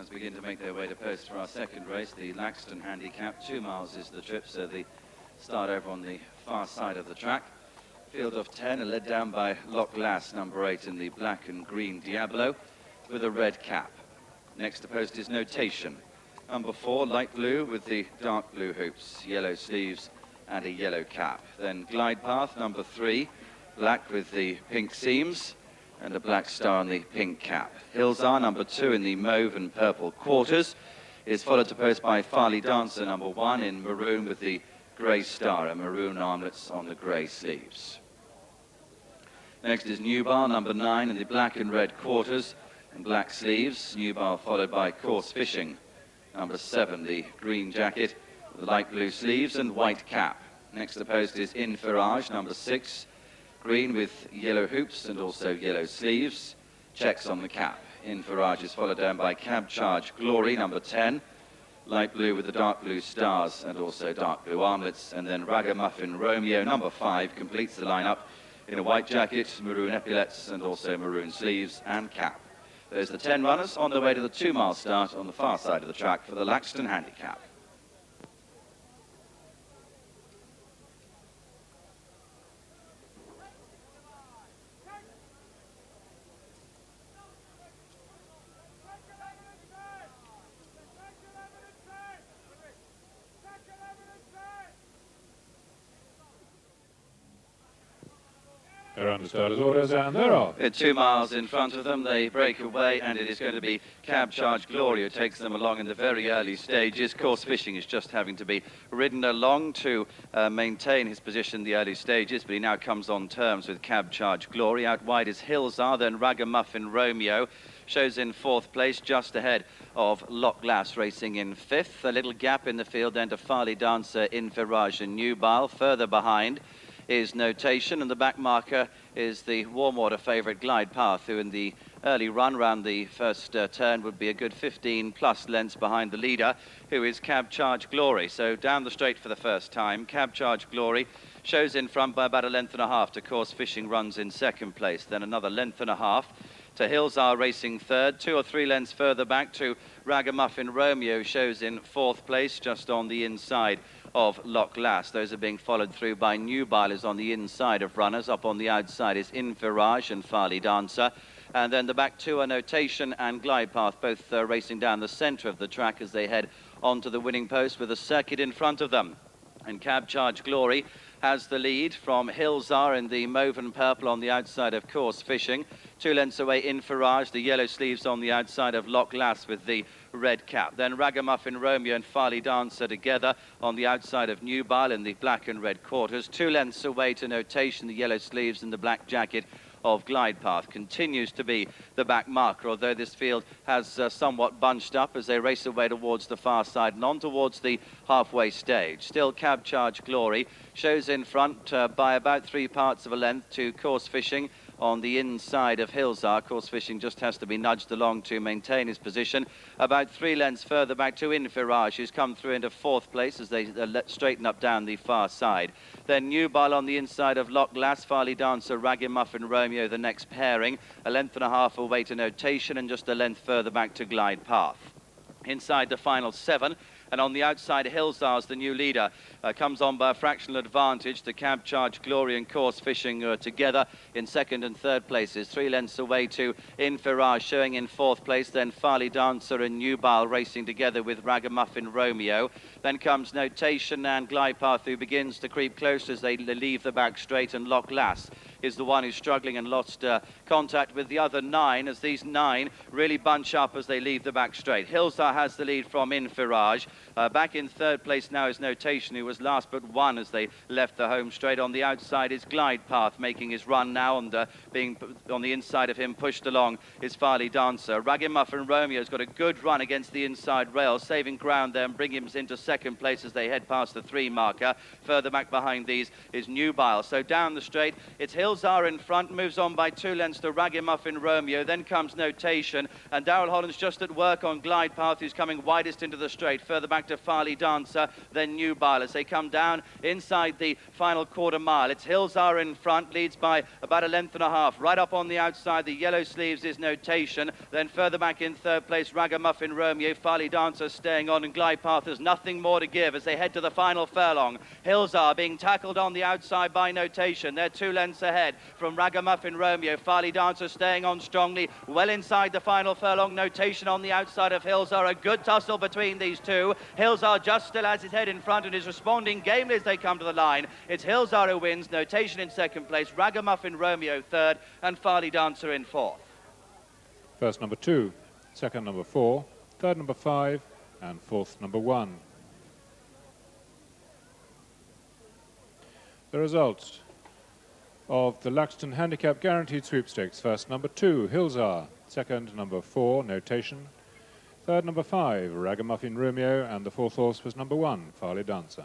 runners begin to make their way to post for our second race, the Laxton Handicap. 2 miles is the trip, so the start over on the far side of the track. Field of 10 are led down by LOCHLASS, number 8 in the black and green Diablo, with a red cap. Next to post is Notation. Number 4, light blue with the dark blue hoops, yellow sleeves and a yellow cap. Then Glide Path, number 3, black with the pink seams and a black star on the pink cap. HILLZAH, number 2 in the mauve and purple quarters, is followed to post by PHARLY Dancer, number 1 in maroon with the grey star and maroon armlets on the grey sleeves. Next is NUBILE, number 9 in the black and red quarters and black sleeves. NUBILE followed by Course Fishing, number 7, the green jacket with the light blue sleeves and white cap. Next to post is INFIRAAJ, number 6, green with yellow hoops and also yellow sleeves, checks on the cap. INFIRAAJ is followed down by Cabcharge Glory, number 10, light blue with the dark blue stars and also dark blue armlets. And then RAGAMUFFIN ROMEO, number 5, completes the lineup in a white jacket, maroon epaulets and also maroon sleeves and cap. There's the 10 runners on their way to the 2 mile start on the far side of the track for the Laxton Handicap. They're under starters' orders and they're off. 2 miles in front of them, they break away, and it is going to be Cabcharge Glory who takes them along in the very early stages. Course Fishing is just having to be ridden along to maintain his position in the early stages, but he now comes on terms with Cabcharge Glory. Out wide is HILLZAH, then RAGAMUFFIN ROMEO shows in 4th place, just ahead of LOCHLASS racing in 5th. A little gap in the field then to PHARLY Dancer, INFIRAAJ and NUBILE. Further behind is Notation, and the back marker is the warm water favourite Glide Path, who in the early run round the first turn would be a good 15+ lengths behind the leader, who is Cabcharge Glory. So down the straight for the first time, Cabcharge Glory shows in front by about 1.5 lengths to Course Fishing, runs in 2nd place, then another 1.5 lengths to HILLZAH racing 3rd, 2 or 3 lengths further back to RAGAMUFFIN ROMEO, shows in 4th place, just on the inside of LOCHLASS. Those are being followed through by NUBILE, is on the inside of runners. Up on the outside is INFIRAAJ and PHARLY Dancer. And then the back 2 are Notation and Glide Path, both racing down the centre of the track as they head onto the winning post with a circuit in front of them. And Cabcharge Glory has the lead from HILLZAH in the mauve and purple on the outside of Course Fishing. 2 lengths away, INFIRAAJ, the yellow sleeves on the outside of LOCHLASS with the red cap. Then RAGAMUFFIN ROMEO and PHARLY Dancer together on the outside of NUBILE in the black and red quarters. 2 lengths away to Notation, the yellow sleeves and the black jacket of Glide Path. Continues to be the back marker, although this field has somewhat bunched up as they race away towards the far side and on towards the halfway stage. Still Cabcharge Glory shows in front by about 3 parts of a length to Course Fishing on the inside of HILLZAH. Course Fishing just has to be nudged along to maintain his position. About 3 lengths further back to INFIRAAJ, who's come through into 4th place as they straighten up down the far side. Then NUBILE on the inside of LOCHLASS, PHARLY Dancer, RAGAMUFFIN ROMEO, the next pairing. 1.5 lengths away to Notation and just a length further back to Glide Path. Inside the final 7. And on the outside, HILLZAH, the new leader, comes on by a fractional advantage. The Cabcharge Glory and Course Fishing are together in 2nd and 3rd places. 3 lengths away to INFIRAAJ, showing in 4th place. Then PHARLY Dancer and NUBILE racing together with RAGAMUFFIN ROMEO. Then comes Notation and Glide Path, who begins to creep close as they leave the back straight. And LOCHLASS is the one who's struggling and lost contact with the other 9, as these 9 really bunch up as they leave the back straight. HILLZAH has the lead from INFIRAAJ. Back in 3rd place now is Notation, who was last but 1 as they left the home straight. On the outside is Glide Path making his run now, and being on the inside of him pushed along is PHARLY Dancer. RAGAMUFFIN ROMEO's got a good run against the inside rail, saving ground there and bringing him into 2nd place as they head past the 3 marker. Further back behind these is NUBILE. So down the straight, it's HILLZAH HILLZAH in front, moves on by 2 lengths to RAGAMUFFIN Romeo. Then comes Notation, and Darrell Holland's just at work on Glide Path, who's coming widest into the straight. Further back to PHARLY Dancer, then NUBILE as they come down inside the final quarter mile. It's HILLZAH in front, leads by about 1.5 lengths. Right up on the outside, the yellow sleeves is Notation. Then further back in third place, RAGAMUFFIN Romeo. PHARLY Dancer staying on, and Glide Path has nothing more to give as they head to the final furlong. HILLZAH being tackled on the outside by Notation. They're 2 lengths ahead from RAGAMUFFIN Romeo. PHARLY Dancer staying on strongly, well inside the final furlong. Notation on the outside of HILLZAH. A good tussle between these two. HILLZAH just still has his head in front and is responding gamely as they come to the line. It's HILLZAH who wins, Notation in second place, RAGAMUFFIN Romeo third, and PHARLY Dancer in fourth. First number 2, second number 4, third number 5, and fourth number 1. The results of the Luxton Handicap Guaranteed Sweepstakes. First number 2, HILLZAH. Second number 4, Notation. Third number 5, RAGAMUFFIN Romeo. And the fourth horse was number 1, PHARLY Dancer.